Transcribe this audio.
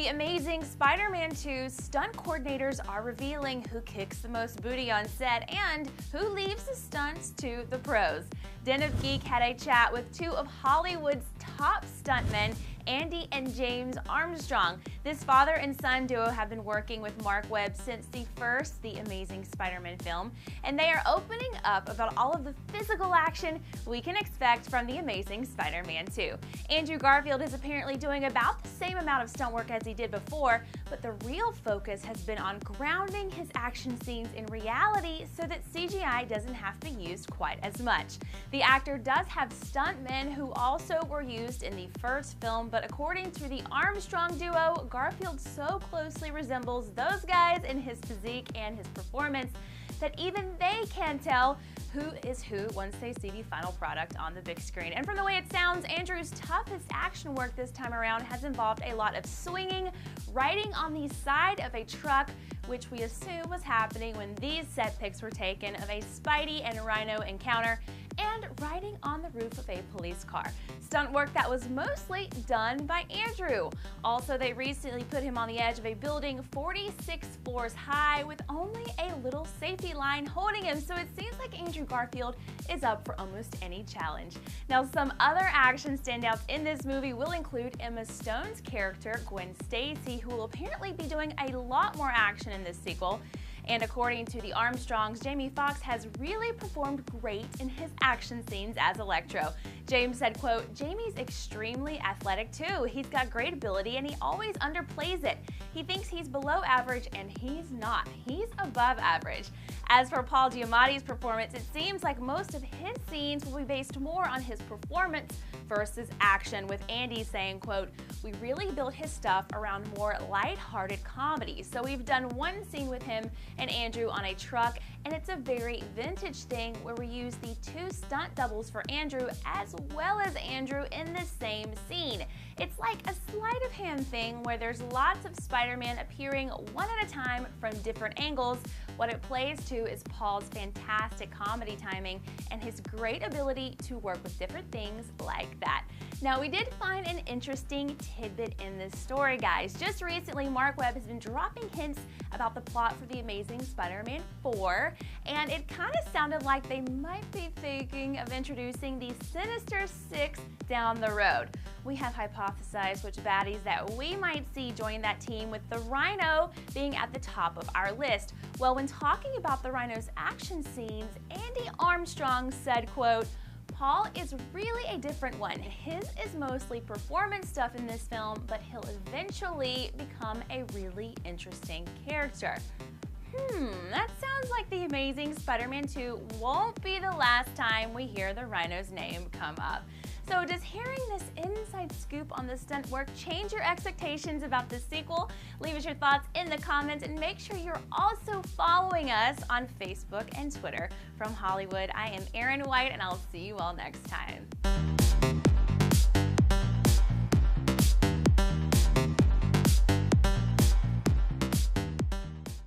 Amazing Spider-Man 2 stunt coordinators are revealing who kicks the most booty on set and who leaves the stunts to the pros. Den of Geek had a chat with two of Hollywood's top stuntmen, Andy and James Armstrong. This father and son duo have been working with Mark Webb since the first The Amazing Spider-Man film, and they are opening up about all of the physical action we can expect from The Amazing Spider-Man 2. Andrew Garfield is apparently doing about the same amount of stunt work as he did before, but the real focus has been on grounding his action scenes in reality so that CGI doesn't have to be used quite as much. The actor does have stuntmen who also were used in the first film, but according to the Armstrong duo, Garfield so closely resembles those guys in his physique and his performance that even they can tell who is who once they see the final product on the big screen. And from the way it sounds, Andrew's toughest action work this time around has involved a lot of swinging, riding on the side of a truck, which we assume was happening when these set pics were taken of a Spidey and Rhino encounter, and riding on the roof of a police car. Stunt work that was mostly done by Andrew. Also, they recently put him on the edge of a building 46 floors high with only a little safety line holding him, so it seems like Andrew Garfield is up for almost any challenge. Now, some other action standouts in this movie will include Emma Stone's character, Gwen Stacy, who will apparently be doing a lot more action in this sequel. And according to the Armstrongs, Jamie Foxx has really performed great in his action scenes as Electro. James said, quote, "Jamie's extremely athletic too. He's got great ability and he always underplays it. He thinks he's below average and he's not. He's above average." As for Paul Giamatti's performance, it seems like most of his scenes will be based more on his performance versus action, with Andy saying, quote, "We really built his stuff around more light-hearted comedy. So we've done one scene with him and Andrew on a truck, and it's a very vintage thing where we use the two stunt doubles for Andrew as well as Andrew in the same scene. It's like a sleight of hand thing where there's lots of Spider-Man appearing one at a time from different angles. What it plays to is Paul's fantastic comedy timing and his great ability to work with different things like that." Now, we did find an interesting tidbit in this story, guys. Just recently, Mark Webb has been dropping hints about the plot for The Amazing Spider-Man 4, and it kind of sounded like they might be thinking of introducing the Sinister Six down the road. We have hypothesized which baddies that we might see join that team, with the Rhino being at the top of our list. Well, when talking about the Rhino's action scenes, Andy Armstrong said, quote, "Paul is really a different one. His is mostly performance stuff in this film, but he'll eventually become a really interesting character." That sounds like The Amazing Spider-Man 2 won't be the last time we hear the Rhino's name come up. So does hearing this inside scoop on the stunt work change your expectations about the sequel? Leave us your thoughts in the comments, and make sure you're also following us on Facebook and Twitter. From Hollywood, I am Erin White, and I'll see you all next time.